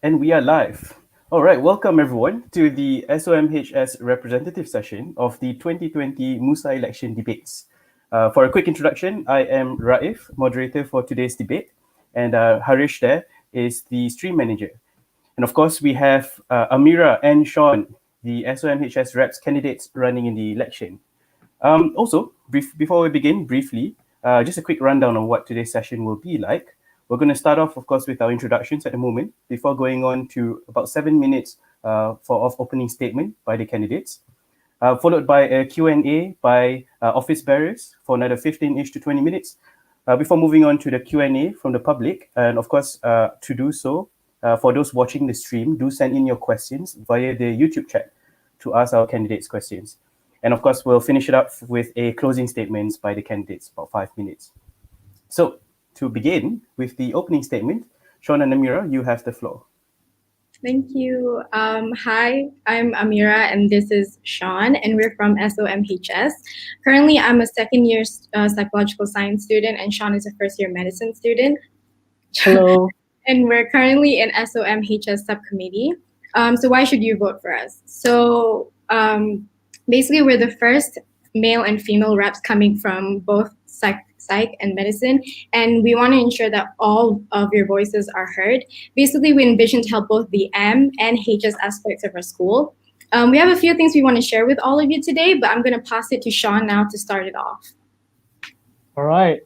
And we are live. All right, welcome everyone to the SOMHS representative session of the 2020 MUSA election debates. For a quick introduction, I am Raif, moderator for today's debate, and Harish there is the stream manager. And of course, we have Amira and Sean, the SOMHS reps candidates running in the election. Also, before we begin, briefly, just a quick rundown on what today's session will be like. We're going to start off, of course, with our introductions at the moment, before going on to about 7 minutes of opening statement by the candidates, followed by a Q&A by office bearers for another 15-ish to 20 minutes, before moving on to the Q&A from the public. And of course, to do so, for those watching the stream, do send in your questions via the YouTube chat to ask our candidates questions. And of course, we'll finish it up with a closing statements by the candidates, about 5 minutes. So to begin with the opening statement, Sean and Amira, you have the floor. Thank you. Hi, I'm Amira, and this is Sean, and we're from SOMHS. Currently, I'm a second-year psychological science student, and Sean is a first-year medicine student. Hello. And we're currently in SOMHS subcommittee. So why should you vote for us? So basically, we're the first male and female reps coming from both psych and medicine, and we want to ensure that all of your voices are heard. Basically, we envision to help both the M and HS aspects of our school. We have a few things we want to share with all of you today, but I'm going to pass it to Sean now to start it off. All right.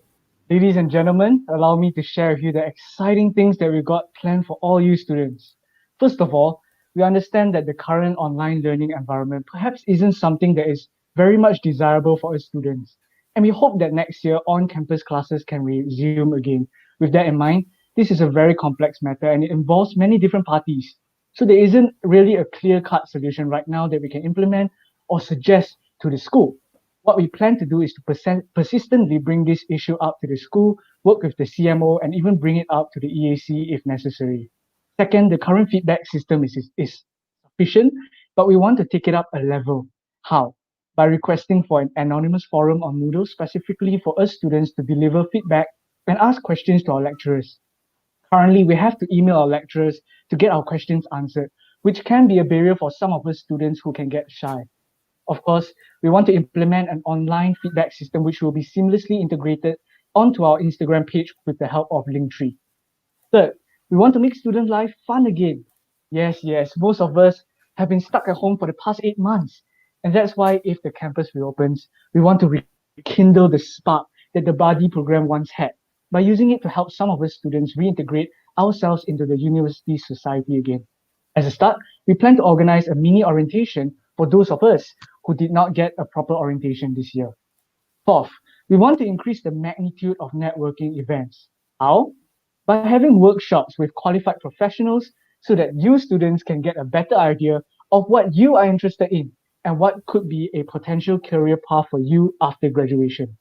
Ladies and gentlemen, allow me to share with you the exciting things that we got planned for all you students. First of all, we understand that the current online learning environment perhaps isn't something that is very much desirable for us students. And we hope that next year on-campus classes can resume again. With that in mind, this is a very complex matter and it involves many different parties. So there isn't really a clear-cut solution right now that we can implement or suggest to the school. What we plan to do is to persistently bring this issue up to the school, work with the CMO, and even bring it up to the EAC if necessary. Second, the current feedback system is sufficient, but we want to take it up a level. How? By requesting for an anonymous forum on Moodle specifically for us students to deliver feedback and ask questions to our lecturers. Currently, we have to email our lecturers to get our questions answered, which can be a barrier for some of us students who can get shy. Of course, we want to implement an online feedback system which will be seamlessly integrated onto our Instagram page with the help of Linktree. Third, we want to make student life fun again. Yes, most of us have been stuck at home for the past 8 months. And that's why if the campus reopens, we want to rekindle the spark that the Buddy program once had by using it to help some of us students reintegrate ourselves into the university society again. As a start, we plan to organize a mini orientation for those of us who did not get a proper orientation this year. Fourth, we want to increase the magnitude of networking events. How? By having workshops with qualified professionals so that you students can get a better idea of what you are interested in and what could be a potential career path for you after graduation.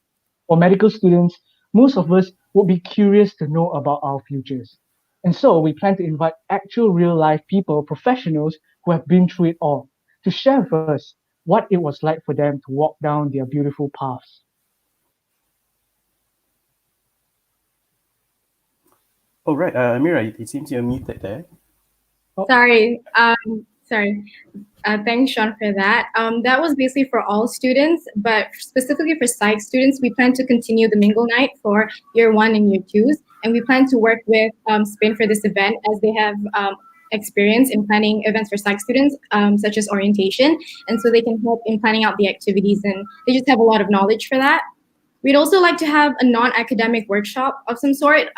For medical students, most of us would be curious to know about our futures. And so we plan to invite actual real life people, professionals who have been through it all, to share with us what it was like for them to walk down their beautiful paths. All right, Amira, it seems you're muted there. Sorry. Thanks, Sean, for that. That was basically for all students, but specifically for psych students, we plan to continue the mingle night for year 1 and year 2s, and we plan to work with SPIN for this event as they have experience in planning events for psych students, such as orientation, and so they can help in planning out the activities, and they just have a lot of knowledge for that. We'd also like to have a non-academic workshop of some sort.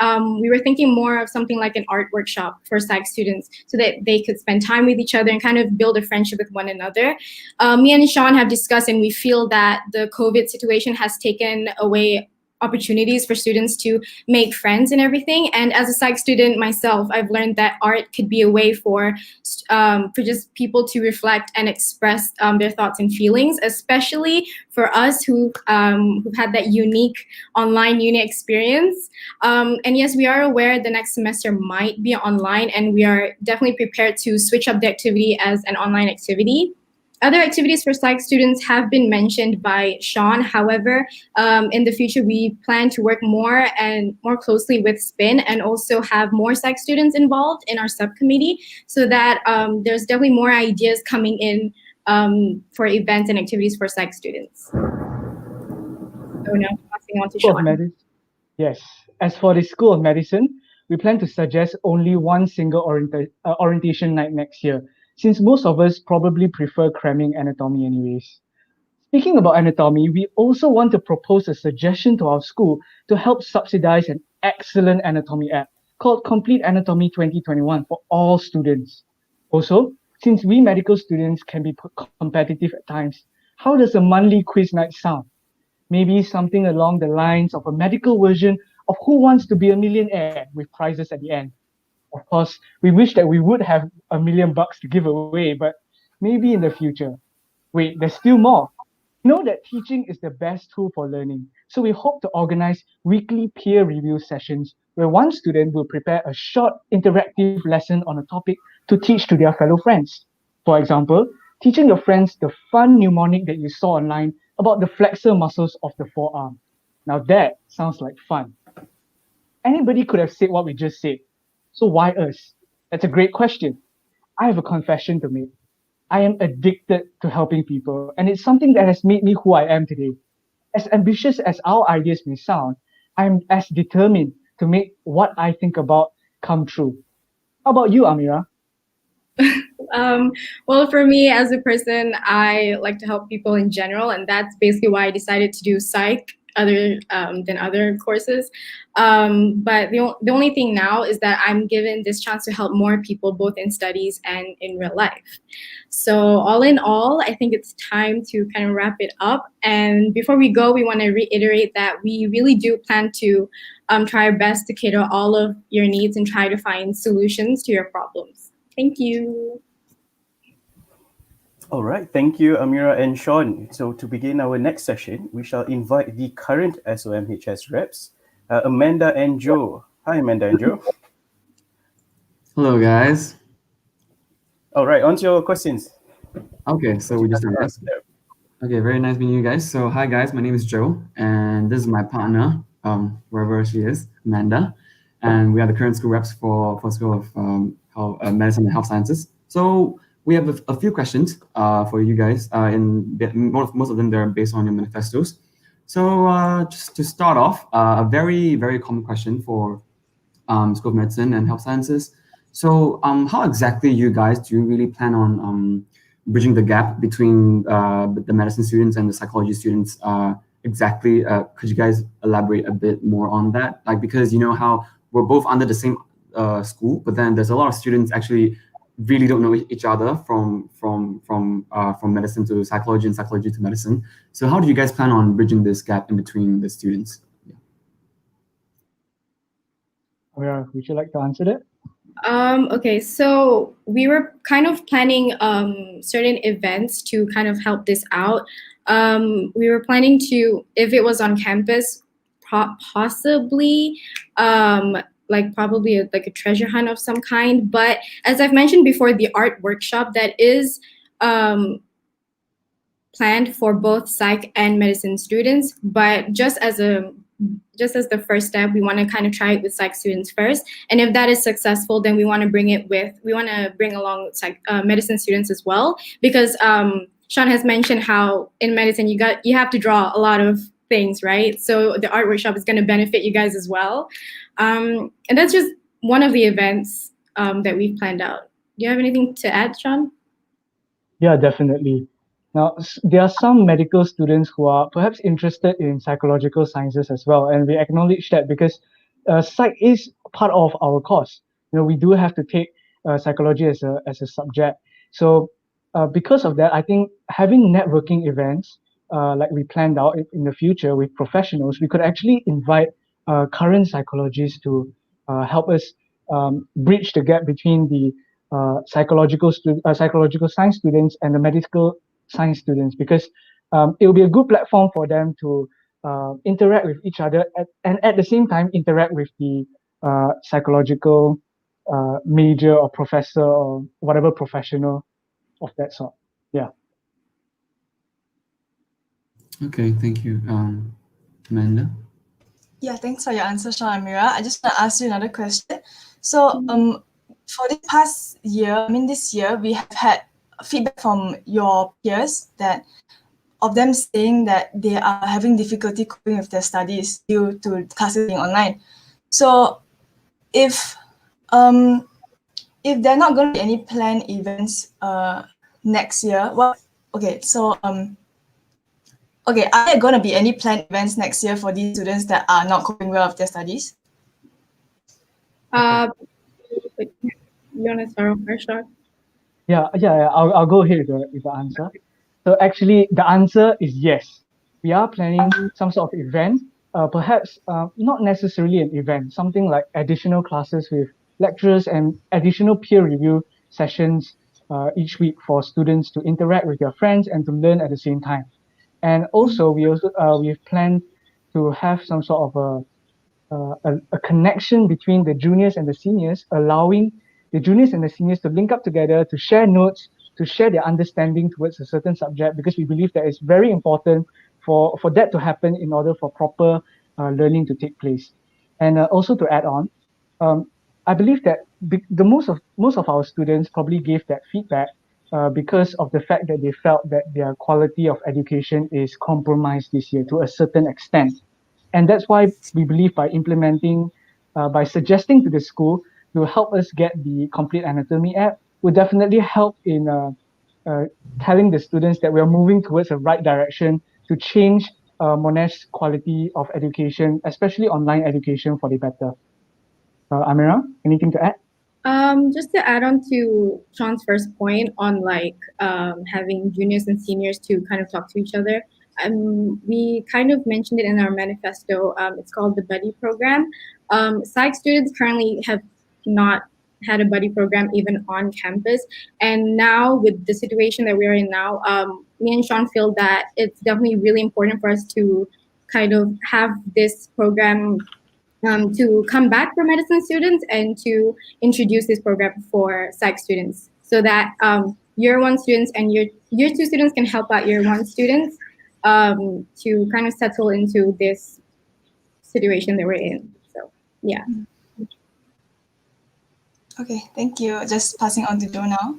We were thinking more of something like an art workshop for psych students so that they could spend time with each other and kind of build a friendship with one another. Me and Sean have discussed, and we feel that the COVID situation has taken away opportunities for students to make friends and everything. And as a psych student myself, I've learned that art could be a way for just people to reflect and express their thoughts and feelings, especially for us who've had that unique online uni experience. And yes, we are aware the next semester might be online, and we are definitely prepared to switch up the activity as an online activity. Other activities for psych students have been mentioned by Sean. However, in the future, we plan to work more and more closely with SPIN and also have more psych students involved in our subcommittee so that there's definitely more ideas coming in for events and activities for psych students. So now passing on to School of Sean. Medicine. Yes. As for the School of Medicine, we plan to suggest only one single orientation night next year, since most of us probably prefer cramming anatomy anyways. Speaking about anatomy, we also want to propose a suggestion to our school to help subsidize an excellent anatomy app called Complete Anatomy 2021 for all students. Also, since we medical students can be competitive at times, how does a monthly quiz night sound? Maybe something along the lines of a medical version of Who Wants to Be a Millionaire with prizes at the end. Of course, we wish that we would have $1 million to give away, but maybe in the future. Wait, there's still more. We know that teaching is the best tool for learning, so we hope to organize weekly peer review sessions where one student will prepare a short interactive lesson on a topic to teach to their fellow friends. For example, teaching your friends the fun mnemonic that you saw online about the flexor muscles of the forearm. Now that sounds like fun. Anybody could have said what we just said. So why us? That's a great question. I have a confession to make. I am addicted to helping people, and it's something that has made me who I am today. As ambitious as our ideas may sound, I'm as determined to make what I think about come true. How about you, Amira? Well, for me as a person, I like to help people in general, and that's basically why I decided to do psych other than other courses. But the only thing now is that I'm given this chance to help more people, both in studies and in real life. So all in all, I think it's time to kind of wrap it up. And before we go, we want to reiterate that we really do plan to try our best to cater all of your needs and try to find solutions to your problems. Thank you. All right, thank you, Amira and Sean. So to begin our next session, we shall invite the current SOMHS reps, Amanda and Joe. Hi, Amanda and Joe. Hello, guys. All right, on to your questions. Okay, so we just start, right? Okay, very nice meeting you guys. So, hi guys, my name is Joe, and this is my partner, wherever she is, Amanda, and we are the current school reps for School of Medicine and Health Sciences. So we have a few questions for you guys, and most of them they're based on your manifestos. So just to start off, a very common question for School of Medicine and Health Sciences. So how exactly you guys do you really plan on bridging the gap between the medicine students and the psychology students exactly? Could you guys elaborate a bit more on that? Like, because you know how we're both under the same school, but then there's a lot of students actually really don't know each other from medicine to psychology and psychology to medicine. So how do you guys plan on bridging this gap in between the students? Amira, would you like to answer that? Okay, so we were kind of planning certain events to kind of help this out. We were planning to, if it was on campus, possibly probably like a treasure hunt of some kind. But as I've mentioned before, the art workshop that is planned for both psych and medicine students, but just as the first step, we want to kind of try it with psych students first, and if that is successful, then we want to bring along medicine students as well, because Sean has mentioned how in medicine you have to draw a lot of things, right? So the art workshop is going to benefit you guys as well, and that's just one of the events that we've planned out. Do you have anything to add, Sean? Yeah, definitely. Now, there are some medical students who are perhaps interested in psychological sciences as well, and we acknowledge that because psych is part of our course. You know, we do have to take psychology as a subject. So, because of that, I think having networking events like we planned out in the future with professionals, we could actually invite current psychologists to help us bridge the gap between the psychological science students and the medical science students, because it will be a good platform for them to interact with each other and at the same time interact with the psychological major or professor or whatever professional of that sort. Yeah. Okay, thank you, Amanda. Yeah, thanks for your answer, Sean and Mira. I just want to ask you another question. So, for this past year, this year, we have had feedback from your peers that of them saying that they are having difficulty coping with their studies due to classes being online. So, if um if there are not going to be any planned events next year, what? Okay, so okay, are there going to be any planned events next year for these students that are not coping well with their studies? Wait, you want to start off first, Sean? Yeah. I'll go ahead with the answer. So actually, the answer is yes. We are planning some sort of event, perhaps not necessarily an event, something like additional classes with lecturers and additional peer review sessions each week for students to interact with their friends and to learn at the same time. And also, we've planned to have some sort of a connection between the juniors and the seniors, allowing the juniors and the seniors to link up together, to share notes, to share their understanding towards a certain subject, because we believe that it's very important for that to happen in order for proper learning to take place. And also to add on, um, I believe that the most of our students probably gave that feedback because of the fact that they felt that their quality of education is compromised this year to a certain extent. And that's why we believe by suggesting to the school to help us get the Complete Anatomy app will definitely help in uh, telling the students that we are moving towards the right direction to change Monash's quality of education, especially online education, for the better. Amira, anything to add? Just to add on to Sean's first point on like having juniors and seniors to kind of talk to each other. We kind of mentioned it in our manifesto. It's called the Buddy Program. Psych students currently have not had a buddy program even on campus, and now with the situation that we're in now, me and Sean feel that it's definitely really important for us to kind of have this program to come back for medicine students and to introduce this program for psych students so that year one students and year two students can help out year one students to kind of settle into this situation that we're in. So, yeah. Okay, thank you. Just passing on to Joe now.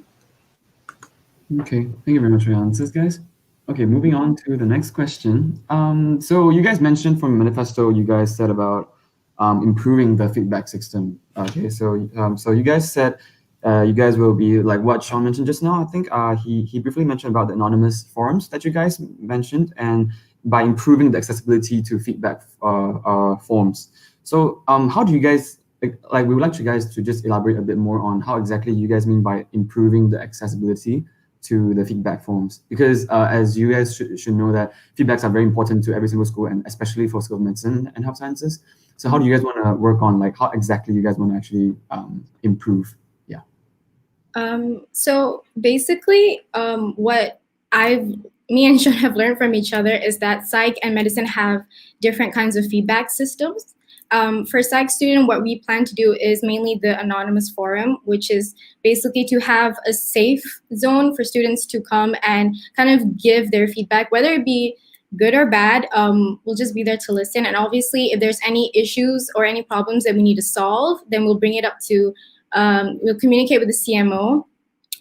Okay, thank you very much for your answers, guys. Okay, moving on to the next question. So you guys mentioned from manifesto, you guys said about improving the feedback system. Okay, so you guys said you guys will be like what Sean mentioned just now. I think he briefly mentioned about the anonymous forums that you guys mentioned, and by improving the accessibility to feedback forms. So how do you guys like? We would like you guys to just elaborate a bit more on how exactly you guys mean by improving the accessibility to the feedback forms, because as you guys should know that feedbacks are very important to every single school, and especially for School of Medicine and Health Sciences. So how do you guys want to work on, like, how exactly you guys want to actually improve? Yeah. So basically, what me and Sean have learned from each other is that psych and medicine have different kinds of feedback systems. For psych student, what we plan to do is mainly the anonymous forum, which is basically to have a safe zone for students to come and kind of give their feedback, whether it be good or bad. We'll just be there to listen. And obviously, if there's any issues or any problems that we need to solve, then we'll bring it up to, we'll communicate with the CMO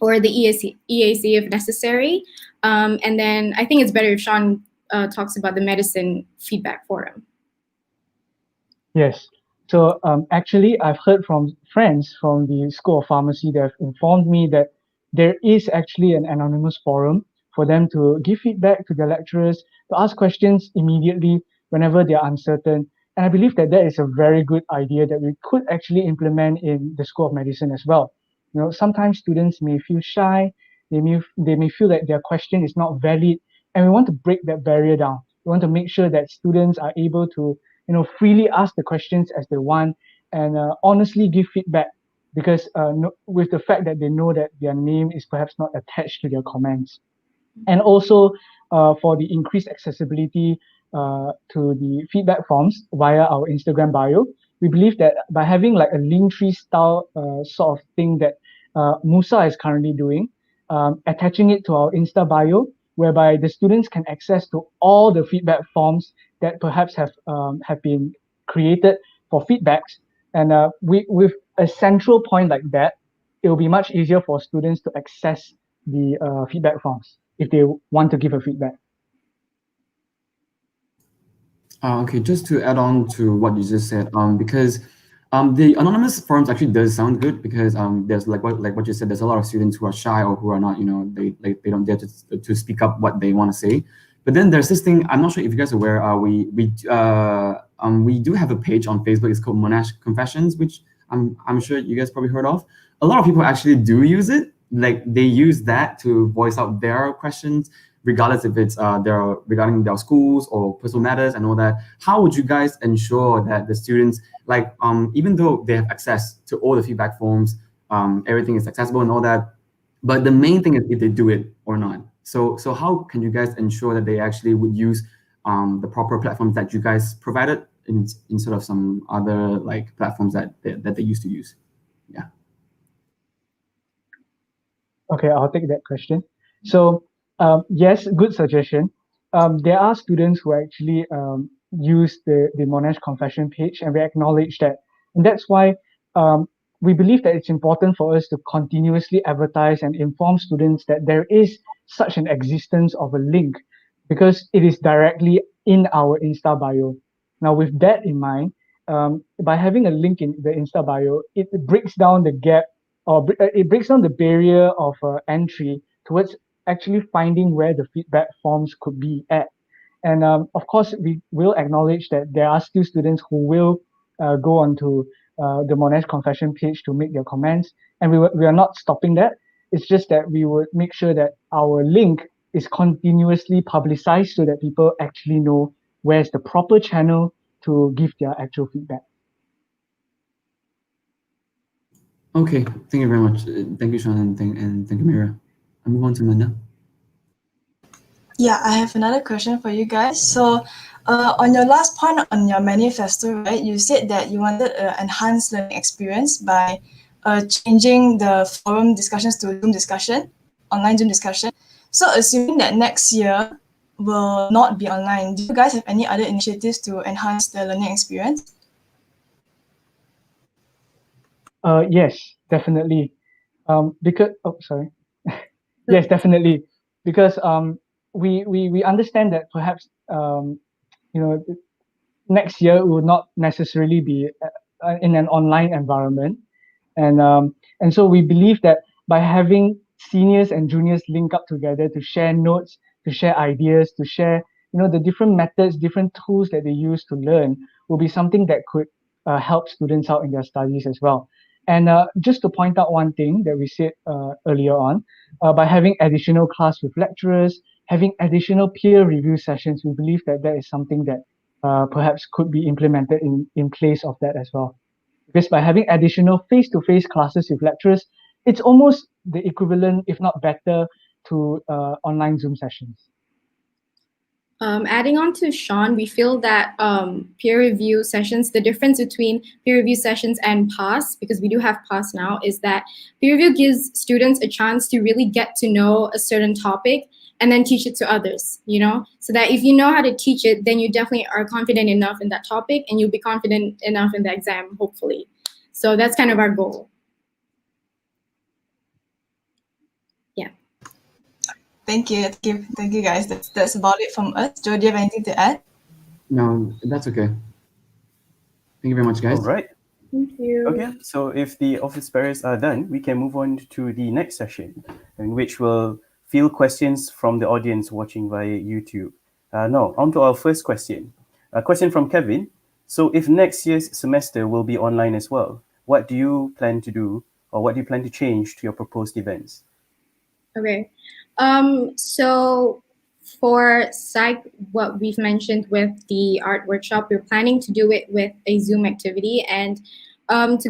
or the EAC if necessary. And then I think it's better if Sean talks about the medicine feedback forum. Yes. So actually, I've heard from friends from the School of Pharmacy that have informed me that there is actually an anonymous forum for them to give feedback to their lecturers, to ask questions immediately whenever they are uncertain. And I believe that that is a very good idea that we could actually implement in the School of Medicine as well. You know, sometimes students may feel shy, they may feel that their question is not valid, and we want to break that barrier down. We want to make sure that students are able to freely ask the questions as they want and honestly give feedback because with the fact that they know that their name is perhaps not attached to their comments. And also for the increased accessibility to the feedback forms via our Instagram bio, we believe that by having like a link tree style sort of thing that MUSA is currently doing, attaching it to our Insta bio, whereby the students can access to all the feedback forms that perhaps have been created for feedbacks. And with a central point like that, it will be much easier for students to access the feedback forms if they want to give a feedback. Okay, just to add on to what you just said, because the anonymous forums actually does sound good, because there's like what you said, there's a lot of students who are shy or who are not, they don't dare to speak up what they want to say. But then there's this thing, I'm not sure if you guys are aware, we do have a page on Facebook. It's called Monash Confessions, which I'm sure you guys probably heard of. A lot of people actually do use it. Like, they use that to voice out their questions, regardless if it's regarding their schools or personal matters and all that. How would you guys ensure that the students, like, even though they have access to all the feedback forms, everything is accessible and all that, but the main thing is if they do it or not. So how can you guys ensure that they actually would use the proper platforms that you guys provided instead of some other like platforms that they used to use? Yeah. Okay, I'll take that question. So yes, good suggestion. There are students who actually use the Monash Confession page, and we acknowledge that. And that's why we believe that it's important for us to continuously advertise and inform students that there is such an existence of a link, because it is directly in our Insta bio. Now, with that in mind, by having a link in the Insta bio, it breaks down the gap, or it breaks down the barrier of entry towards actually finding where the feedback forms could be at. And of course, we will acknowledge that there are still students who will go onto the Monash Confession page to make their comments, and we are not stopping that. It's just that we would make sure that our link is continuously publicized so that people actually know where's the proper channel to give their actual feedback. Okay, thank you very much. Thank you, Sean, and thank you, Mira. I'll move on to Amanda. Yeah, I have another question for you guys. So, on your last point on your manifesto, right, you said that you wanted an enhanced learning experience by changing the forum discussions to Zoom discussion, online Zoom discussion. So, assuming that next year will not be online, do you guys have any other initiatives to enhance the learning experience? Yes, definitely. Because yes, definitely. Because we understand that perhaps next year will not necessarily be in an online environment, and so we believe that by having seniors and juniors link up together to share notes, to share ideas, to share the different methods, different tools that they use to learn, will be something that could help students out in their studies as well. And just to point out one thing that we said earlier on, by having additional class with lecturers, having additional peer review sessions, we believe that that is something that perhaps could be implemented in place of that as well. Because by having additional face-to-face classes with lecturers, it's almost the equivalent, if not better, to online Zoom sessions. Adding on to Sean, we feel that peer review sessions, the difference between peer review sessions and PAS, because we do have PAS now, is that peer review gives students a chance to really get to know a certain topic and then teach it to others, so that if you know how to teach it, then you definitely are confident enough in that topic and you'll be confident enough in the exam, hopefully. So that's kind of our goal. Yeah. Thank you, guys. That's about it from us. Joe, do you have anything to add? No, that's okay. Thank you very much, guys. All right. Thank you. Okay, so if the office bearers are done, we can move on to the next session, in which we'll field questions from the audience watching via YouTube. Now, on to our first question. A question from Kevin. So if next year's semester will be online as well, what do you plan to do, or what do you plan to change to your proposed events? Okay. So for psych, what we've mentioned with the art workshop, we're planning to do it with a Zoom activity, and to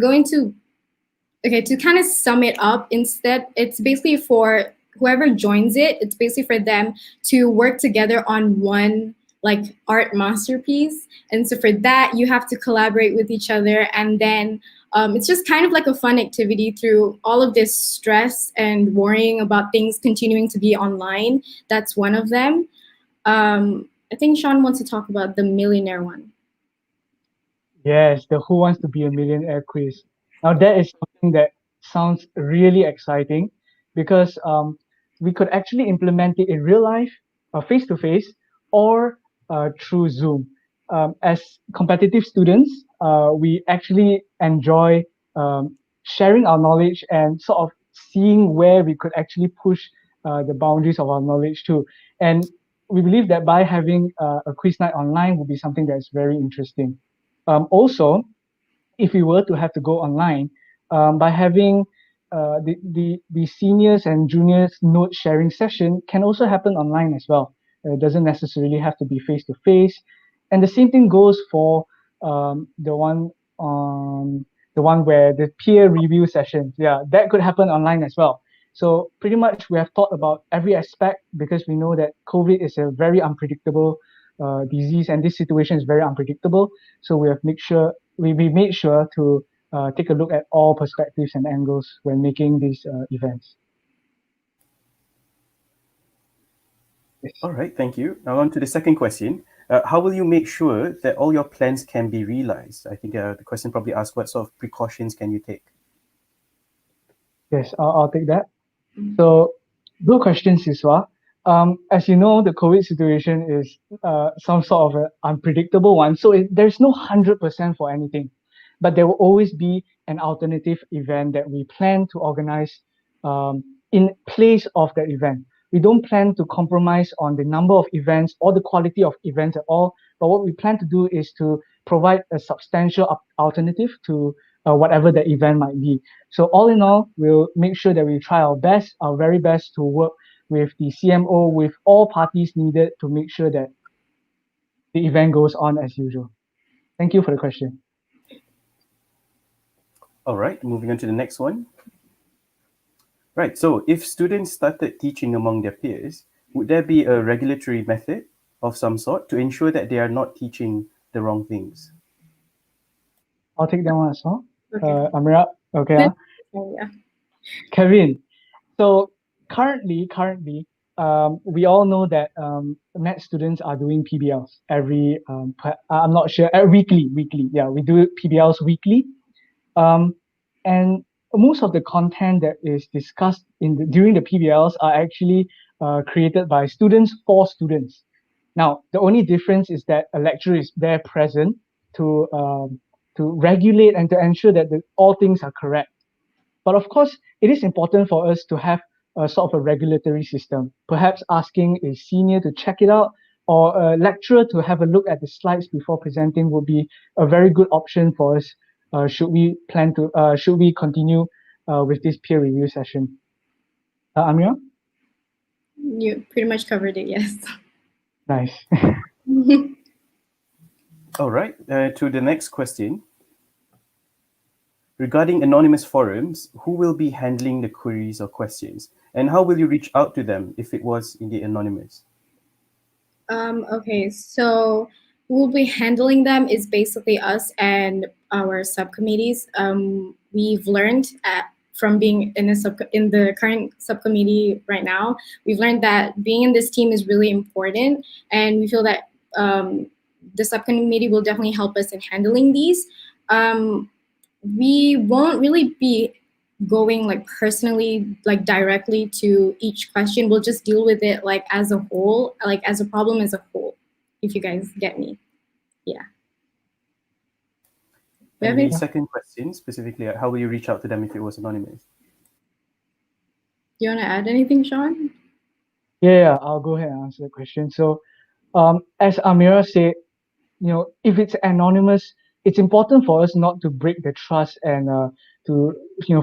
kind of sum it up, instead, it's basically for whoever joins it, it's basically for them to work together on one art masterpiece. And so for that, you have to collaborate with each other, and then It's just kind of like a fun activity through all of this stress and worrying about things continuing to be online. That's one of them. I think Sean wants to talk about the millionaire one. Yes, the Who Wants to Be a Millionaire quiz. Now that is something that sounds really exciting because we could actually implement it in real life, face to face, or through Zoom. As competitive students, we actually enjoy sharing our knowledge and sort of seeing where we could actually push the boundaries of our knowledge too. And we believe that by having a quiz night online will be something that's very interesting. Also, if we were to have to go online, by having the seniors and juniors note sharing session can also happen online as well. It doesn't necessarily have to be face to face, and the same thing goes for um, the one um, the one where the peer review sessions. Yeah, that could happen online as well. So pretty much we have thought about every aspect because we know that COVID is a very unpredictable disease, and this situation is very unpredictable. So we made sure to take a look at all perspectives and angles when making these events. Yes. All right, thank you. Now on to the second question. How will you make sure that all your plans can be realized? I think the question probably asks what sort of precautions can you take? Yes, I'll take that. So, good question, Siswa. As you know, the COVID situation is some sort of an unpredictable one. So there's no 100% for anything, but there will always be an alternative event that we plan to organize in place of that event. We don't plan to compromise on the number of events or the quality of events at all. But what we plan to do is to provide a substantial alternative to whatever the event might be. So all in all, we'll make sure that we try our best, our very best to work with the CMO, with all parties needed to make sure that the event goes on as usual. Thank you for the question. All right, moving on to the next one. Right, so if students started teaching among their peers, would there be a regulatory method of some sort to ensure that they are not teaching the wrong things? I'll take that one as well. Okay. Amira, okay. Yeah. Kevin. So we all know that med students are doing PBLs every I'm not sure weekly. Yeah, we do PBLs weekly. And most of the content that is discussed during the PBLs are actually created by students for students. Now, the only difference is that a lecturer is there present to regulate and to ensure that all things are correct. But of course, it is important for us to have a sort of a regulatory system, perhaps asking a senior to check it out or a lecturer to have a look at the slides before presenting would be a very good option for us. Should we continue with this peer review session? Amira? You pretty much covered it, yes. Nice. All right, to the next question. Regarding anonymous forums, who will be handling the queries or questions? And how will you reach out to them if it was indeed anonymous? Okay, so who will be handling them is basically us and our subcommittees. We've learned from being in the current subcommittee right now, we've learned that being in this team is really important, and we feel that the subcommittee will definitely help us in handling these. We won't really be going like personally, like directly to each question. We'll just deal with it like as a whole, like as a problem as a whole, if you guys get me. Yeah. And the second question specifically, how will you reach out to them if it was anonymous? Do you want to add anything, Sean? Yeah, I'll go ahead and answer the question. So, as Amira said, if it's anonymous, it's important for us not to break the trust and to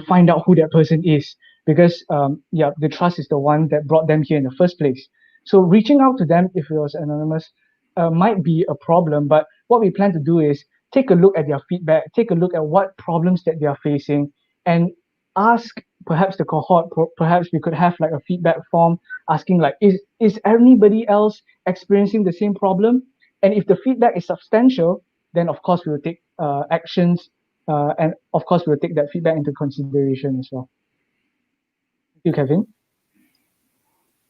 find out who that person is, because the trust is the one that brought them here in the first place. So reaching out to them if it was anonymous might be a problem, but what we plan to do is take a look at their feedback, take a look at what problems that they are facing, and ask perhaps the cohort, perhaps we could have like a feedback form asking like, is anybody else experiencing the same problem? And if the feedback is substantial, then of course we will take actions And of course, we'll take that feedback into consideration as well. Thank you, Kevin.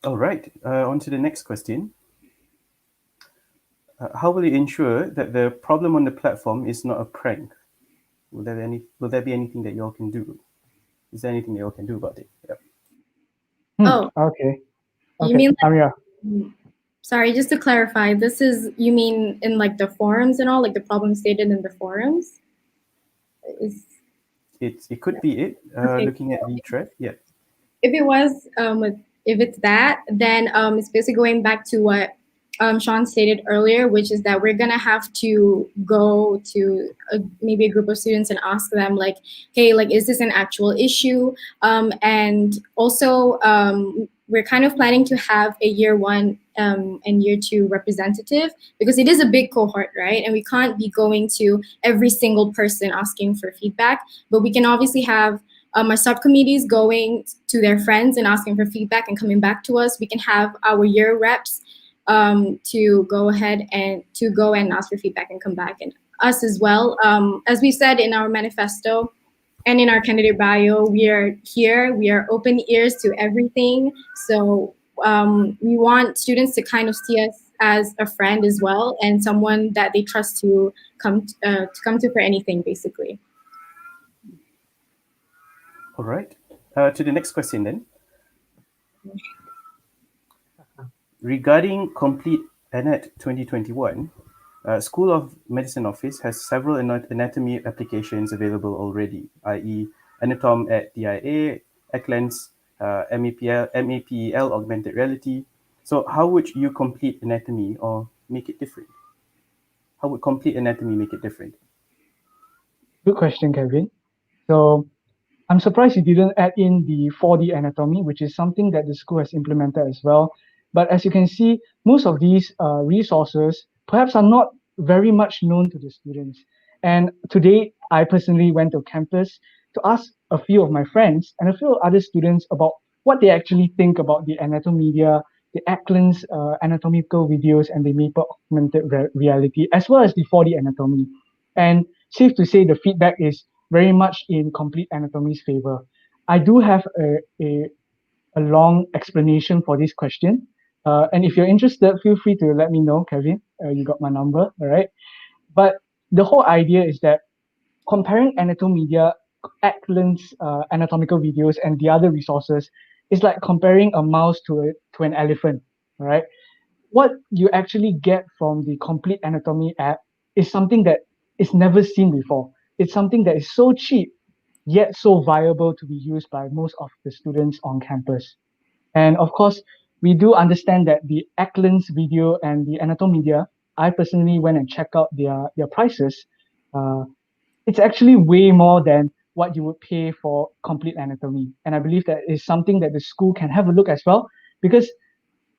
All right, on to the next question. How will you ensure that the problem on the platform is not a prank? Will there be anything that y'all can do? Is there anything that y'all can do about it? Yep. Oh, Okay. you mean Amira. Sorry, just to clarify, you mean in like the forums and all, like the problem stated in the forums? It could be it. Okay. Looking at the thread, yeah. If it was, if it's that, then it's basically going back to what Sean stated earlier, which is that we're gonna have to go to maybe a group of students and ask them like, hey, like, is this an actual issue? And also, we're kind of planning to have a year one and year two representative because it is a big cohort, right? And we can't be going to every single person asking for feedback, but we can obviously have our subcommittees going to their friends and asking for feedback and coming back to us. We can have our year reps to go ahead and ask for feedback and come back, and us as well. As we said in our manifesto and in our candidate bio, we are here, we are open ears to everything. So we want students to kind of see us as a friend as well, and someone that they trust to come to for anything, basically. All right. To the next question then. Regarding Complete Anat 2021, School of Medicine Office has several anatomy applications available already, i.e. Anatom at DIA, ECLENS, MAPL, augmented reality. So how would you complete anatomy or make it different? How would complete anatomy make it different? Good question, Kevin. So I'm surprised you didn't add in the 4D anatomy, which is something that the school has implemented as well. But as you can see, most of these resources perhaps are not very much known to the students. And today, I personally went to campus to ask a few of my friends and a few other students about what they actually think about the anatomedia, the Ackland's anatomical videos, and the Maple augmented reality, as well as the 4D anatomy. And safe to say, the feedback is very much in Complete Anatomy's favor. I do have a long explanation for this question. And if you're interested, feel free to let me know, Kevin. You got my number, all right? But the whole idea is that comparing Anatomedia, Ackland's anatomical videos, and the other resources is like comparing a mouse to an elephant, all right? What you actually get from the Complete Anatomy app is something that is never seen before. It's something that is so cheap, yet so viable to be used by most of the students on campus. And of course, we do understand that the Ackland's video and the Anatomedia, I personally went and checked out their prices. Uh, it's actually way more than what you would pay for Complete Anatomy. And I believe that is something that the school can have a look as well, because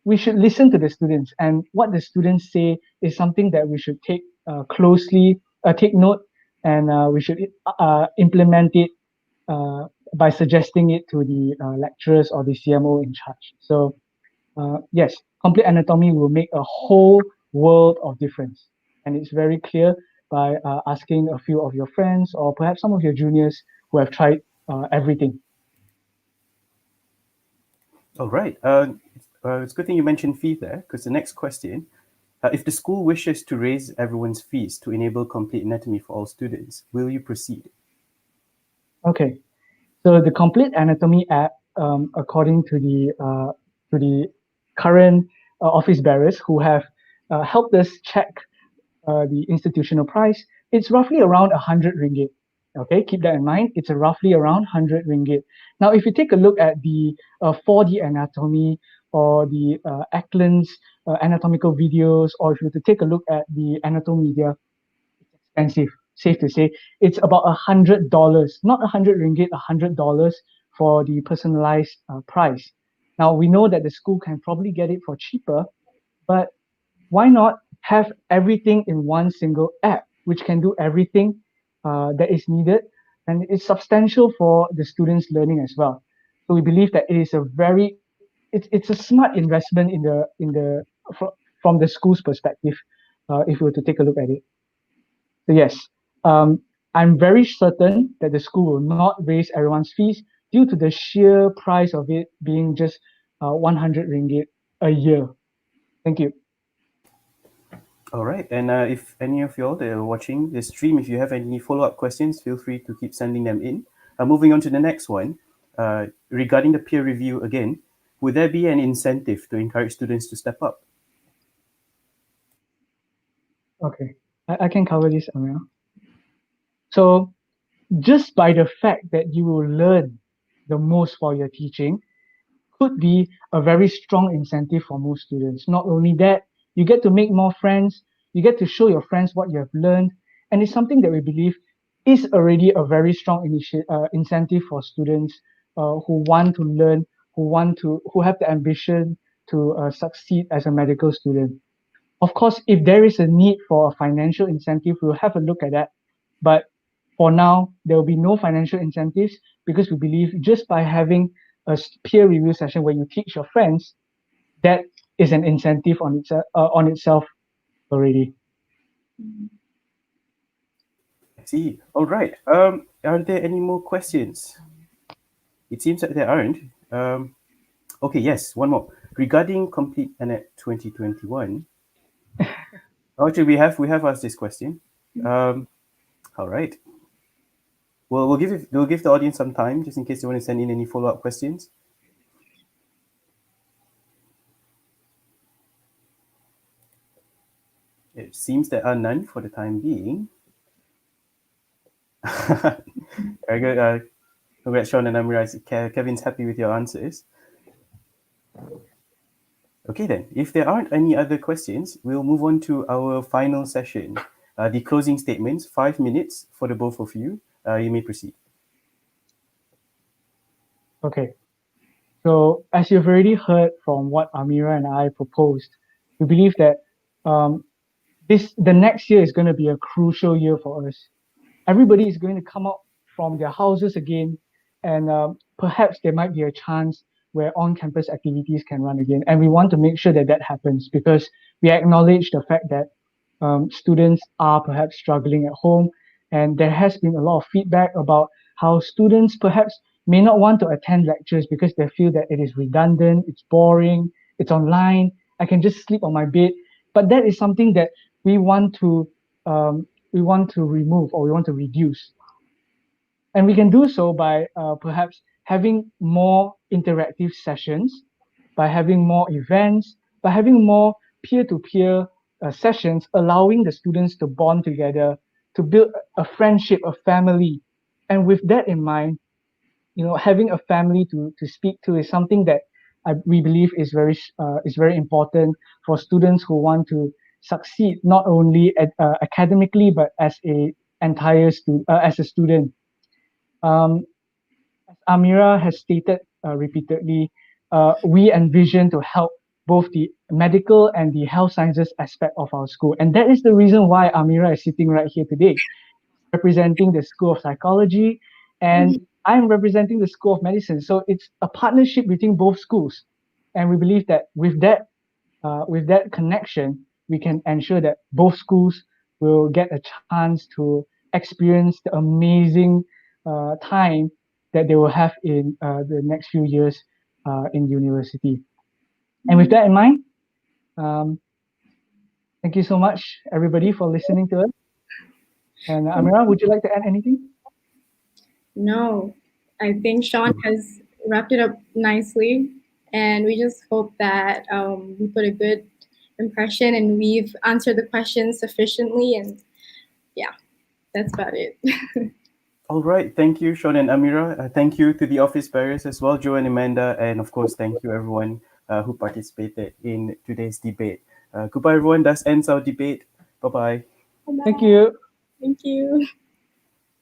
we should listen to the students, and what the students say is something that we should take closely, take note, and we should implement it by suggesting it to the lecturers or the CMO in charge. So yes, Complete Anatomy will make a whole world of difference, and it's very clear by asking a few of your friends or perhaps some of your juniors who have tried everything. All right. It's a good thing you mentioned fee there, because the next question, if the school wishes to raise everyone's fees to enable complete anatomy for all students, will you proceed? Okay, so the Complete Anatomy app, according to the current office bearers who have helped us check the institutional price, it's roughly around 100 ringgit. Okay, keep that in mind. It's roughly around 100 ringgit. Now, if you take a look at the 4D anatomy or the Ackland's anatomical videos, or if you were to take a look at the Anatomedia, it's expensive. Safe to say, it's about $100, not 100 ringgit, $100 for the personalized price. Now, we know that the school can probably get it for cheaper, but why not have everything in one single app, which can do everything that is needed, and it's substantial for the students' learning as well. So we believe that it is it's a smart investment from the school's perspective, if we were to take a look at it. So yes, I'm very certain that the school will not raise everyone's fees due to the sheer price of it being just 100 ringgit a year. Thank you. All right, and if any of y'all that are watching this stream, if you have any follow-up questions, feel free to keep sending them in. Moving on to the next one, regarding the peer review again, would there be an incentive to encourage students to step up? Okay, I can cover this, Amira. So just by the fact that you will learn the most while you're teaching could be a very strong incentive for most students. Not only that, you get to make more friends, you get to show your friends what you have learned, and it's something that we believe is already a very strong incentive for students who want to learn, who have the ambition to succeed as a medical student. Of course, if there is a need for a financial incentive, we'll have a look at that. But for now, there will be no financial incentives because we believe just by having a peer review session where you teach your friends, that is an incentive on itself already. I see. All right. Are there any more questions? It seems that there aren't. Okay, yes, one more. Regarding Complete Anat 2021, actually, we have asked this question. All right. Well, we'll give the audience some time just in case they want to send in any follow-up questions. It seems there are none for the time being. Very good. Congrats, Sean and Amira. Kevin's happy with your answers. Okay, then. If there aren't any other questions, we'll move on to our final session. The closing statements, 5 minutes for the both of you. You may proceed. Okay. So as you've already heard from what Amira and I proposed, we believe that the next year is going to be a crucial year for us. Everybody is going to come out from their houses again, and perhaps there might be a chance where on-campus activities can run again. And we want to make sure that that happens because we acknowledge the fact that students are perhaps struggling at home, and there has been a lot of feedback about how students perhaps may not want to attend lectures because they feel that it is redundant, it's boring, it's online, I can just sleep on my bed. But that is something that we want to remove or we want to reduce. And we can do so by perhaps having more interactive sessions, by having more events, by having more peer-to-peer sessions, allowing the students to bond together, to build a friendship, a family. And with that in mind, having a family to speak to is something that we believe is very important for students who want to succeed not only academically but as as a student. As Amira has stated repeatedly, we envision to help both the medical and the health sciences aspect of our school, and that is the reason why Amira is sitting right here today, representing the School of Psychology, and I'm representing the School of Medicine. So it's a partnership between both schools, and we believe that with that connection, we can ensure that both schools will get a chance to experience the amazing time that they will have in the next few years in university. And with that in mind, thank you so much, everybody, for listening to us. And Amira, would you like to add anything? No, I think Sean has wrapped it up nicely, and we just hope that we put a good impression and we've answered the questions sufficiently. And yeah, that's about it. All right. Thank you, Sean and Amira. Thank you to the office bearers as well, Joe and Amanda. And of course, thank you everyone who participated in today's debate. Goodbye, everyone. That ends our debate. Bye-bye. Thank you. Thank you.